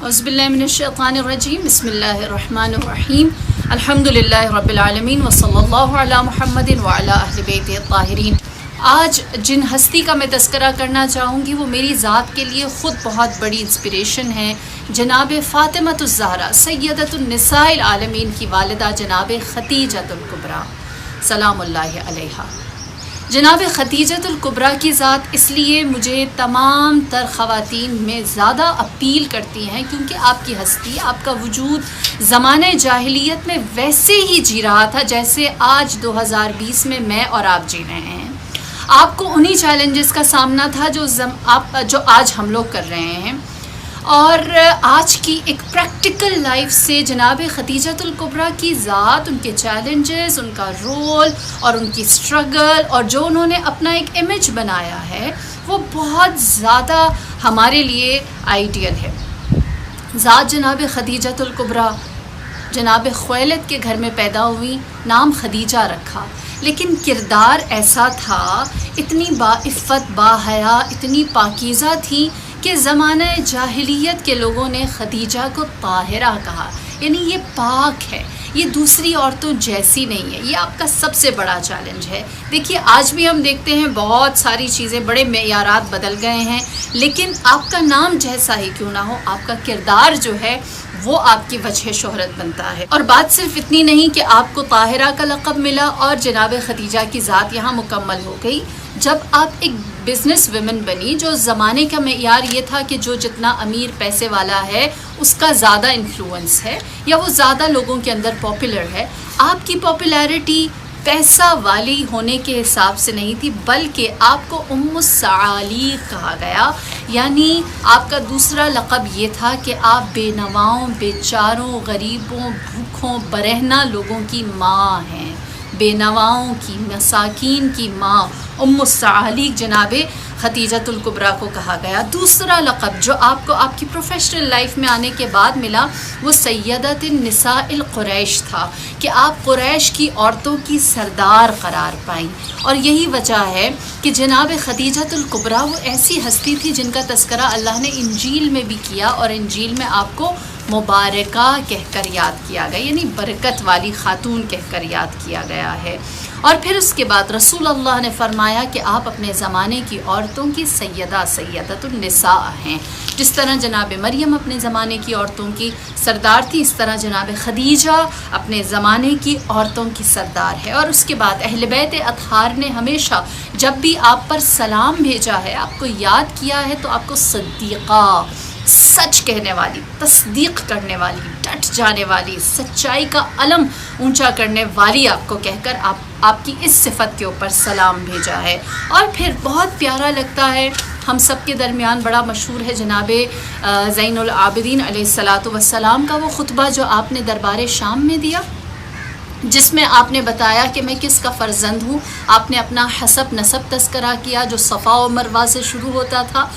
اعوذ باللہ من الشیطان الرجیم بسم اللہ الرحمن الرحیم الحمدللہ رب العالمین وصلی اللہ علی محمد وعلی اہل بیتہ الطاہرین۔ آج جن ہستی کا میں تذکرہ کرنا چاہوں گی وہ میری ذات کے لیے خود بہت بڑی انسپریشن ہے۔ جناب فاطمۃ الزہرا سیدۃ النساء العالمین کی والدہ جناب خدیجۃ الکبریٰ سلام اللہ علیہا۔ جناب خدیجۃ الکبریٰ کی ذات اس لیے مجھے تمام تر خواتین میں زیادہ اپیل کرتی ہیں کیونکہ آپ کی ہستی، آپ کا وجود زمانہ جاہلیت میں ویسے ہی جی رہا تھا جیسے آج 2020 میں اور آپ جی رہے ہیں۔ آپ کو انہی چیلنجز کا سامنا تھا جو آج ہم لوگ کر رہے ہیں، اور آج کی ایک پریکٹیکل لائف سے جناب خدیجۃ الکبریٰ کی ذات، ان کے چیلنجز، ان کا رول اور ان کی اسٹرگل اور جو انہوں نے اپنا ایک امیج بنایا ہے وہ بہت زیادہ ہمارے لیے آئیڈیل ہے۔ ذات جناب خدیجۃ الکبریٰ جناب خویلد کے گھر میں پیدا ہوئی، نام خدیجہ رکھا، لیکن کردار ایسا تھا، اتنی باعفت، باحیا، اتنی پاکیزہ تھی کہ زمانہ جاہلیت کے لوگوں نے خدیجہ کو طاہرہ کہا، یعنی یہ پاک ہے، یہ دوسری عورتوں جیسی نہیں ہے۔ یہ آپ کا سب سے بڑا چیلنج ہے۔ دیکھیے آج بھی ہم دیکھتے ہیں بہت ساری چیزیں، بڑے معیارات بدل گئے ہیں، لیکن آپ کا نام جیسا ہی کیوں نہ ہو، آپ کا کردار جو ہے وہ آپ کی وجہ شہرت بنتا ہے۔ اور بات صرف اتنی نہیں کہ آپ کو طاہرہ کا لقب ملا اور جناب خدیجہ کی ذات یہاں مکمل ہو گئی، جب آپ ایک بزنس ویمن بنی، جو زمانے کا معیار یہ تھا کہ جو جتنا امیر پیسے والا ہے اس کا زیادہ انفلوئنس ہے یا وہ زیادہ لوگوں کے اندر پاپولر ہے، آپ کی پاپولیرٹی پیسہ والی ہونے کے حساب سے نہیں تھی، بلکہ آپ کو ام الصعاليق کہا گیا، یعنی آپ کا دوسرا لقب یہ تھا کہ آپ بے نواؤں، بیچاروں، غریبوں، بھوکھوں، برہنہ لوگوں کی ماں ہیں، بے نواؤں کی، مساکین کی ماں ام الصعاليق جناب خدیجۃ الکبریٰ کو کہا گیا۔ دوسرا لقب جو آپ کو آپ کی پروفیشنل لائف میں آنے کے بعد ملا وہ سیدۃ النساء القریش تھا کہ آپ قریش کی عورتوں کی سردار قرار پائیں، اور یہی وجہ ہے کہ جناب خدیجۃ الکبریٰ وہ ایسی ہستی تھی جن کا تذکرہ اللہ نے انجیل میں بھی کیا، اور انجیل میں آپ کو مبارکہ کہہ کر یاد کیا گیا، یعنی برکت والی خاتون کہہ کر یاد کیا گیا ہے۔ اور پھر اس کے بعد رسول اللہ نے فرمایا کہ آپ اپنے زمانے کی عورتوں کی سیدۃ النساء ہیں۔ جس طرح جناب مریم اپنے زمانے کی عورتوں کی سردار تھی، اس طرح جناب خدیجہ اپنے زمانے کی عورتوں کی سردار ہے۔ اور اس کے بعد اہل بیت اطہار نے ہمیشہ جب بھی آپ پر سلام بھیجا ہے، آپ کو یاد کیا ہے، تو آپ کو صدیقہ، سچ کہنے والی، تصدیق کرنے والی، ڈٹ جانے والی، سچائی کا علم اونچا کرنے والی آپ کو کہہ کر آپ کی اس صفت کے اوپر سلام بھیجا ہے۔ اور پھر بہت پیارا لگتا ہے، ہم سب کے درمیان بڑا مشہور ہے جناب زین العابدین علیہ الصلاۃ والسلام کا وہ خطبہ جو آپ نے دربار شام میں دیا، جس میں آپ نے بتایا کہ میں کس کا فرزند ہوں۔ آپ نے اپنا حسب نسب تذکرہ کیا جو صفا و مروہ سے شروع ہوتا تھا۔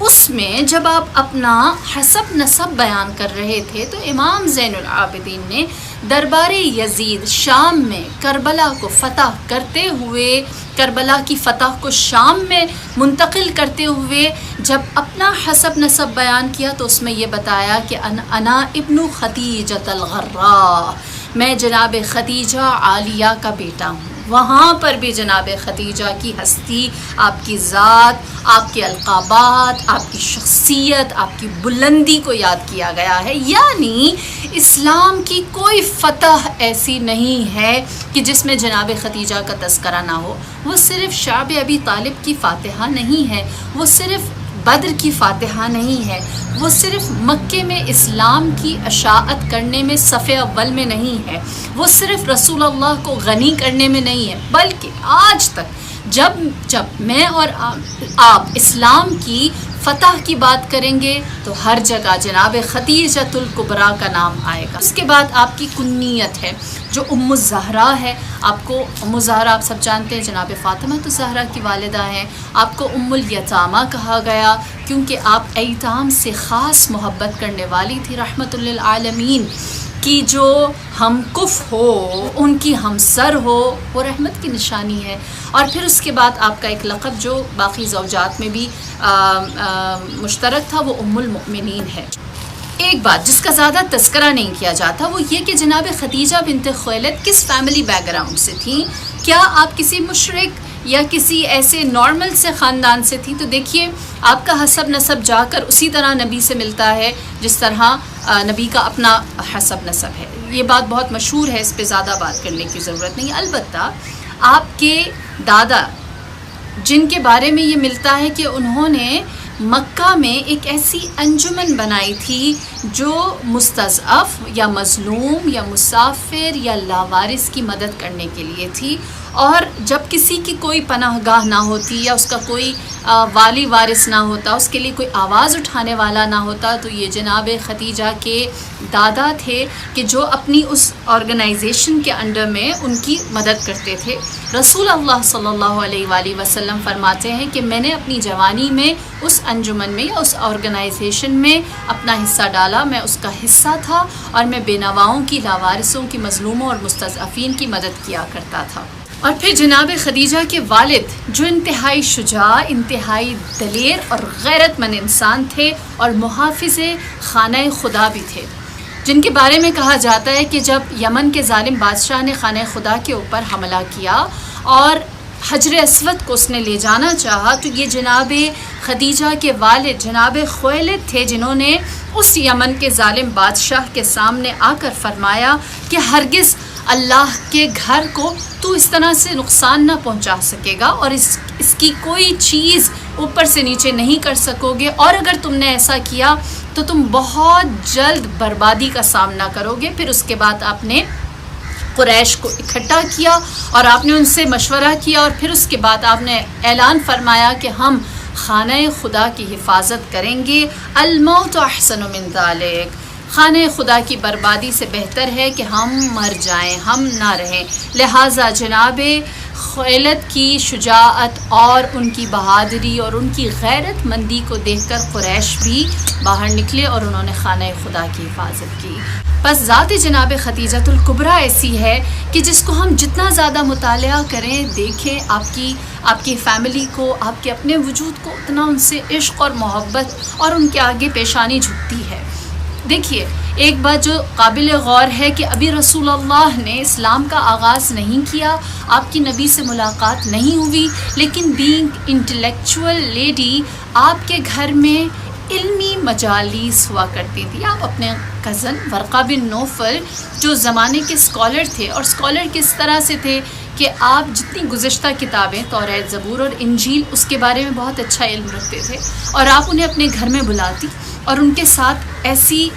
اس میں جب آپ اپنا حسب نسب بیان کر رہے تھے تو امام زین العابدین نے دربار یزید شام میں کربلا کو فتح کرتے ہوئے، کربلا کی فتح کو شام میں منتقل کرتے ہوئے جب اپنا حسب نسب بیان کیا تو اس میں یہ بتایا کہ انا ابن خدیجۃ الغراء، میں جناب خدیجہ عالیہ کا بیٹا ہوں۔ وہاں پر بھی جناب خدیجہ کی ہستی، آپ کی ذات، آپ کے القابات، آپ کی شخصیت، آپ کی بلندی کو یاد کیا گیا ہے۔ یعنی اسلام کی کوئی فتح ایسی نہیں ہے کہ جس میں جناب خدیجہ کا تذکرہ نہ ہو۔ وہ صرف شعب ابی طالب کی فاتحہ نہیں ہے، وہ صرف بدر کی فاتحہ نہیں ہے، وہ صرف مکے میں اسلام کی اشاعت کرنے میں صف اول میں نہیں ہے، وہ صرف رسول اللہ کو غنی کرنے میں نہیں ہے، بلکہ آج تک جب میں اور آپ اسلام کی فتح کی بات کریں گے تو ہر جگہ جناب خدیجۃ الکبریٰ کا نام آئے گا۔ اس کے بعد آپ کی کنیت ہے جو ام الزہرا ہے۔ آپ کو ام الزہرا آپ سب جانتے ہیں جناب فاطمۃ الزہرا کی والدہ ہیں۔ آپ کو ام الیتامہ کہا گیا کیونکہ آپ ایتام سے خاص محبت کرنے والی تھی، رحمت للعالمین کی جو ہم کف ہو، ان کی ہم سر ہو، وہ رحمت کی نشانی ہے۔ اور پھر اس کے بعد آپ کا ایک لقب جو باقی زوجات میں بھی مشترک تھا وہ ام المؤمنین ہے۔ ایک بات جس کا زیادہ تذکرہ نہیں کیا جاتا وہ یہ کہ جناب خدیجہ بنت خویلد کس فیملی بیک گراؤنڈ سے تھیں. کیا آپ کسی مشرک یا کسی ایسے نارمل سے خاندان سے تھیں؟ تو دیکھیے آپ کا حسب نسب جا کر اسی طرح نبی سے ملتا ہے جس طرح نبی کا اپنا حسب نسب ہے. یہ بات بہت مشہور ہے، اس پہ زیادہ بات کرنے کی ضرورت نہیں. البتہ آپ کے دادا جن کے بارے میں یہ ملتا ہے کہ انہوں نے مکہ میں ایک ایسی انجمن بنائی تھی جو مستضعف یا مظلوم یا مسافر یا لاوارث کی مدد کرنے کے لیے تھی، اور جب کسی کی کوئی پناہ گاہ نہ ہوتی یا اس کا کوئی والی وارث نہ ہوتا، اس کے لیے کوئی آواز اٹھانے والا نہ ہوتا، تو یہ جناب خدیجہ کے دادا تھے کہ جو اپنی اس آرگنائزیشن کے انڈر میں ان کی مدد کرتے تھے. رسول اللہ صلی اللہ علیہ وآلہ وسلم فرماتے ہیں کہ میں نے اپنی جوانی میں اس انجمن میں یا اس آرگنائزیشن میں اپنا حصہ ڈالا، میں اس کا حصہ تھا اور میں بے نواؤں کی، لاوارثوں کی، مظلوموں اور مستضعفین کی مدد کیا کرتا تھا. اور پھر جناب خدیجہ کے والد جو انتہائی شجاع، انتہائی دلیر اور غیرت مند انسان تھے اور محافظ خانہ خدا بھی تھے، جن کے بارے میں کہا جاتا ہے کہ جب یمن کے ظالم بادشاہ نے خانہ خدا کے اوپر حملہ کیا اور حجر اسود کو اس نے لے جانا چاہا، تو یہ جناب خدیجہ کے والد جناب خویلد تھے جنہوں نے اس یمن کے ظالم بادشاہ کے سامنے آ کر فرمایا کہ ہرگز اللہ کے گھر کو تو اس طرح سے نقصان نہ پہنچا سکے گا اور اس کی کوئی چیز اوپر سے نیچے نہیں کر سکو گے، اور اگر تم نے ایسا کیا تو تم بہت جلد بربادی کا سامنا کرو گے. پھر اس کے بعد آپ نے قریش کو اکٹھا کیا اور آپ نے ان سے مشورہ کیا، اور پھر اس کے بعد آپ نے اعلان فرمایا کہ ہم خانہ خدا کی حفاظت کریں گے. الموت احسن من ذالک، خانہ خدا کی بربادی سے بہتر ہے کہ ہم مر جائیں، ہم نہ رہیں. لہٰذا جناب خویلد کی شجاعت اور ان کی بہادری اور ان کی غیرت مندی کو دیکھ کر قریش بھی باہر نکلے اور انہوں نے خانہ خدا کی حفاظت کی. بس ذات جناب خدیجۃ الکبریٰ ایسی ہے کہ جس کو ہم جتنا زیادہ مطالعہ کریں، دیکھیں، آپ کی فیملی کو، آپ کے اپنے وجود کو، اتنا ان سے عشق اور محبت اور ان کے آگے پیشانی جھکتی ہے. دیکھیے ایک بات جو قابل غور ہے کہ ابھی رسول اللہ نے اسلام کا آغاز نہیں کیا، آپ کی نبی سے ملاقات نہیں ہوئی، لیکن بینگ انٹلیکچوئل لیڈی آپ کے گھر میں علمی مجالس ہوا کرتی تھی. آپ اپنے کزن ورقہ بن نوفل جو زمانے کے اسکالر تھے، اور اسکالر کس طرح سے تھے کہ آپ جتنی گزشتہ کتابیں توریت، زبور اور انجیل اس کے بارے میں بہت اچھا علم رکھتے تھے، اور آپ انہیں اپنے گھر میں بلاتی اور ان کے ساتھ ایسی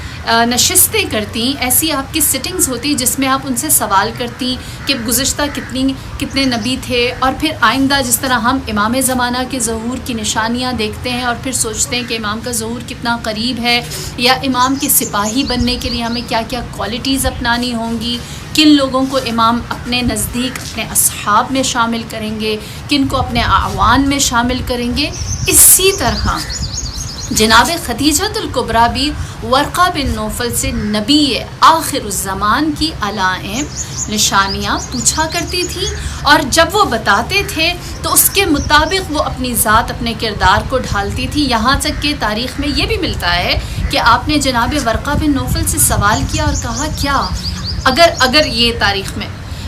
نشستیں کرتی، ایسی آپ کی سٹنگز ہوتی جس میں آپ ان سے سوال کرتی کہ گزشتہ کتنے نبی تھے، اور پھر آئندہ جس طرح ہم امام زمانہ کے ظہور کی نشانیاں دیکھتے ہیں اور پھر سوچتے ہیں کہ امام کا ظہور کتنا قریب ہے، یا امام کے سپاہی بننے کے لیے ہمیں کیا کیا کوالٹیز اپنانی ہوں گی، کن لوگوں کو امام اپنے نزدیک اپنے اصحاب میں شامل کریں گے، کن کو اپنے اعوان میں شامل کریں گے. اسی طرح جناب خدیجۃ الکبریٰ بھی ورقہ بن نوفل سے نبی آخر الزمان کی علائم نشانیاں پوچھا کرتی تھی، اور جب وہ بتاتے تھے تو اس کے مطابق وہ اپنی ذات، اپنے کردار کو ڈھالتی تھی. یہاں تک کہ تاریخ میں یہ بھی ملتا ہے کہ آپ نے جناب ورقہ بن نوفل سے سوال کیا اور کہا کیا اگر یہ تاریخ میں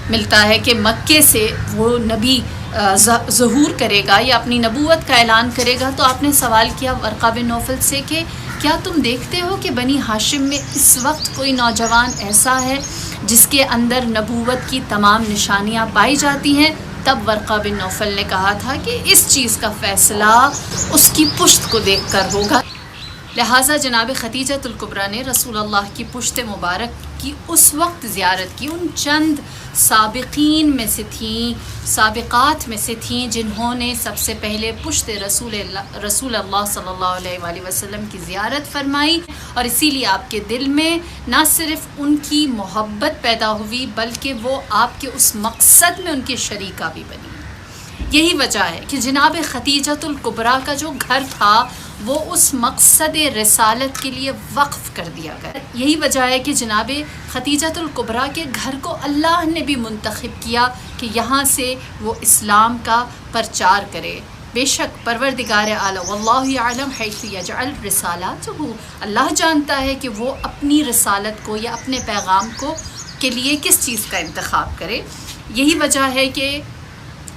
ملتا ہے کہ مکے سے وہ نبی ظہور کرے گا یا اپنی نبوت کا اعلان کرے گا، تو آپ نے سوال کیا ورقہ بن نوفل سے کہ کیا تم دیکھتے ہو کہ بنی ہاشم میں اس وقت کوئی نوجوان ایسا ہے جس کے اندر نبوت کی تمام نشانیاں پائی جاتی ہیں؟ تب ورقہ بن نوفل نے کہا تھا کہ اس چیز کا فیصلہ اس کی پشت کو دیکھ کر ہوگا. لہٰذا جناب خدیجۃ الکبریٰ نے رسول اللہ کی پشت مبارک کی اس وقت زیارت کی. ان چند سابقین میں سے تھیں، سابقات میں سے تھیں جنہوں نے سب سے پہلے پشت رسول اللہ صلی اللہ علیہ وآلہ وسلم کی زیارت فرمائی، اور اسی لیے آپ کے دل میں نہ صرف ان کی محبت پیدا ہوئی بلکہ وہ آپ کے اس مقصد میں ان کی شریکہ بھی بنی. یہی وجہ ہے کہ جناب خدیجۃ الکبریٰ کا جو گھر تھا وہ اس مقصد رسالت کے لیے وقف کر دیا گیا. یہی وجہ ہے کہ جناب خدیجۃ الکبریٰ کے گھر کو اللہ نے بھی منتخب کیا کہ یہاں سے وہ اسلام کا پرچار کرے، بے شک پروردگار اعلیٰ واللہ یعلم حیث یجعل رسالاتہ، اللہ جانتا ہے کہ وہ اپنی رسالت کو یا اپنے پیغام کو کے لیے کس چیز کا انتخاب کرے۔ یہی وجہ ہے کہ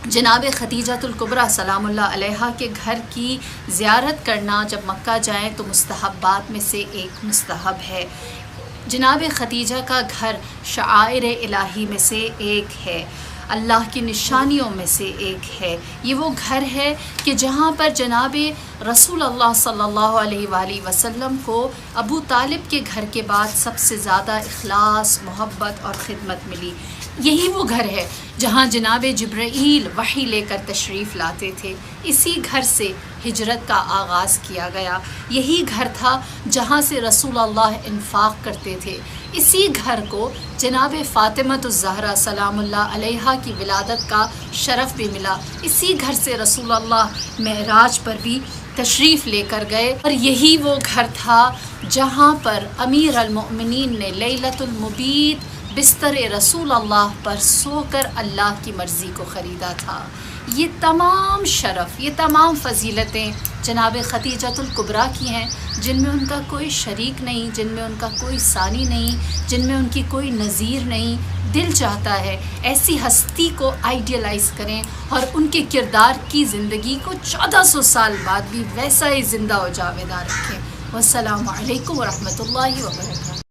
جناب خدیجۃ الکبریٰ سلام اللہ علیہا کے گھر کی زیارت کرنا جب مکہ جائیں تو مستحبات میں سے ایک مستحب ہے۔ جناب خدیجہ کا گھر شعائر الہی میں سے ایک ہے، اللہ کی نشانیوں میں سے ایک ہے۔ یہ وہ گھر ہے کہ جہاں پر جناب رسول اللہ صلی اللہ علیہ وآلہ وسلم کو ابو طالب کے گھر کے بعد سب سے زیادہ اخلاص، محبت اور خدمت ملی۔ یہی وہ گھر ہے جہاں جناب جبرائیل وحی لے کر تشریف لاتے تھے۔ اسی گھر سے ہجرت کا آغاز کیا گیا۔ یہی گھر تھا جہاں سے رسول اللہ انفاق کرتے تھے۔ اسی گھر کو جناب فاطمۃ الزہرا سلام اللہ علیہا کی ولادت کا شرف بھی ملا۔ اسی گھر سے رسول اللہ معراج پر بھی تشریف لے کر گئے، اور یہی وہ گھر تھا جہاں پر امیر المؤمنین نے لیلۃ المبیت بستر رسول اللہ پر سو کر اللہ کی مرضی کو خریدا تھا۔ یہ تمام شرف، یہ تمام فضیلتیں جناب خدیجۃ الکبریٰ کی ہیں، جن میں ان کا کوئی شریک نہیں، جن میں ان کا کوئی ثانی نہیں، جن میں ان کی کوئی نظیر نہیں۔ دل چاہتا ہے ایسی ہستی کو آئیڈیلائز کریں اور ان کے کردار کی زندگی کو 1400 سال بعد بھی ویسا ہی زندہ و جاویدہ رکھیں۔ والسلام علیکم ورحمۃ اللہ وبرکاتہ۔